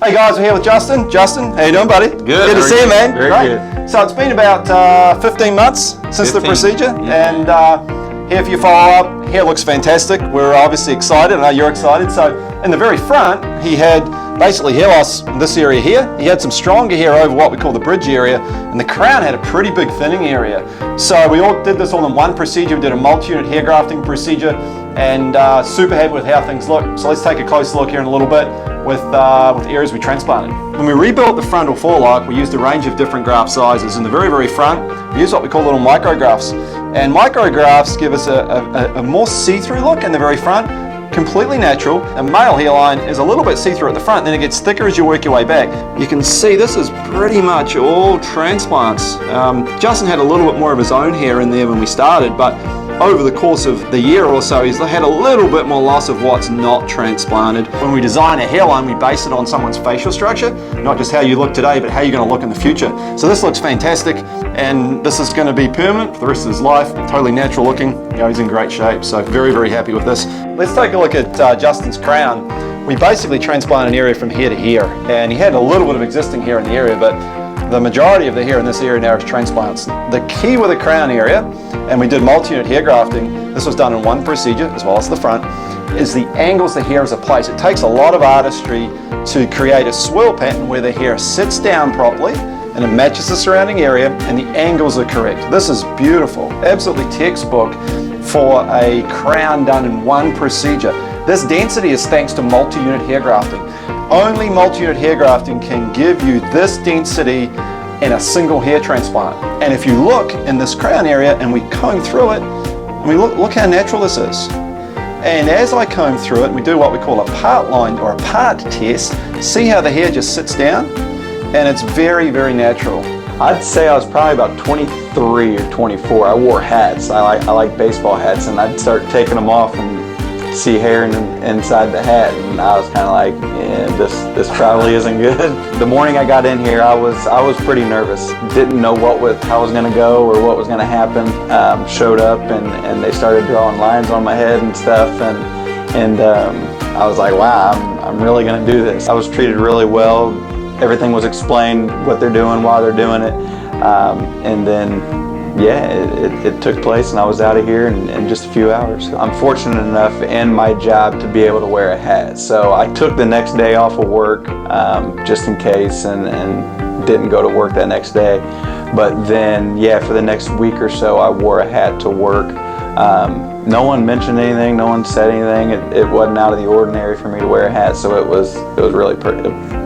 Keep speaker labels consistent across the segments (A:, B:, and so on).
A: Hey guys, we're here with Justin. Justin, how you doing, buddy?
B: Good
A: to see you, man.
B: Very
A: Great. So it's been about 15 months since the procedure, and here for your follow-up. Hair looks fantastic. We're obviously excited. I know you're excited. So in the very front, he had basically hair loss in this area here. He had some stronger hair over what we call the bridge area, and the crown had a pretty big thinning area. So we all did this all in one procedure. We did a multi-unit hair grafting procedure, and super happy with how things look. So let's take a closer look here in a little bit with areas we transplanted. When we rebuilt the frontal forelock, we used a range of different graft sizes. In the very, very front, we used what we call little micrografts. And micrografts give us a more see-through look in the very front, completely natural. A male hairline is a little bit see-through at the front, then it gets thicker as you work your way back. You can see this is pretty much all transplants. Justin had a little bit more of his own hair in there when we started, but over the course of the year or so, he's had a little bit more loss of what's not transplanted. When we design a hairline, we base it on someone's facial structure, not just how you look today, but how you're going to look in the future. So this looks fantastic, and this is going to be permanent for the rest of his life, totally natural looking. You know, he's in great shape, so very, very happy with this. Let's take a look at Justin's crown. We basically transplanted an area from here to here, and he had a little bit of existing hair in the area, but the majority of the hair in this area now is transplants. The key with the crown area, and we did multi-unit hair grafting, this was done in one procedure as well as the front, is the angles the hair is placed. It takes a lot of artistry to create a swirl pattern where the hair sits down properly and it matches the surrounding area and the angles are correct. This is beautiful, absolutely textbook for a crown done in one procedure. This density is thanks to multi-unit hair grafting. Only multi-unit hair grafting can give you this density in a single hair transplant. And if you look in this crown area and we comb through it, I mean, look how natural this is. And as I comb through it, we do what we call a part line or a part test. See how the hair just sits down? And it's very, very natural.
B: I'd say I was probably about 23 or 24. I wore hats. I like baseball hats, and I'd start taking them off and see hair inside the hat, and I was kind of like, yeah, this probably isn't good. The morning I got in here, I was pretty nervous. Didn't know how I was gonna go or what was gonna happen. Showed up and they started drawing lines on my head and stuff, and I was like, wow, I'm really gonna do this. I was treated really well. Everything was explained, what they're doing, why they're doing it, and then yeah, it took place, and I was out of here in just a few hours. I'm fortunate enough in my job to be able to wear a hat. So I took the next day off of work just in case, and didn't go to work that next day. But then, yeah, for the next week or so, I wore a hat to work. No one mentioned anything, no one said anything. It wasn't out of the ordinary for me to wear a hat, so it was really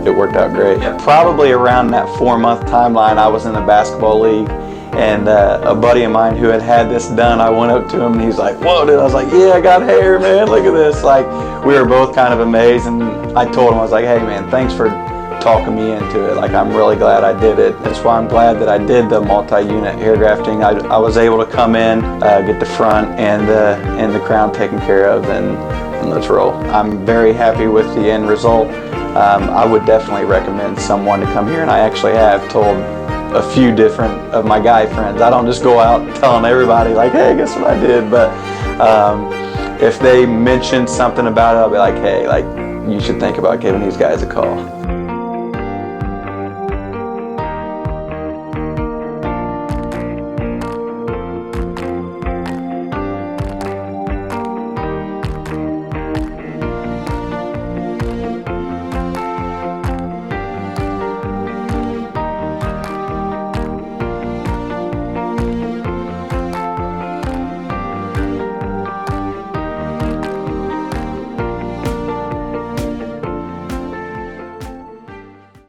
B: it worked out great. Yeah. Probably around that 4-month timeline, I was in the basketball league. And a buddy of mine who had this done, I went up to him and he's like, whoa, dude. I was like, yeah, I got hair, man, look at this. Like, we were both kind of amazed, and I told him, I was like, hey man, thanks for talking me into it. Like, I'm really glad I did it. That's why I'm glad that I did the multi-unit hair grafting. I was able to come in, get the front and the crown taken care of, and let's roll. I'm very happy with the end result. I would definitely recommend someone to come here, and I actually have told a few different of my guy friends. I don't just go out telling everybody like, hey, guess what I did, but if they mention something about it, I'll be like, hey, like, you should think about giving these guys a call.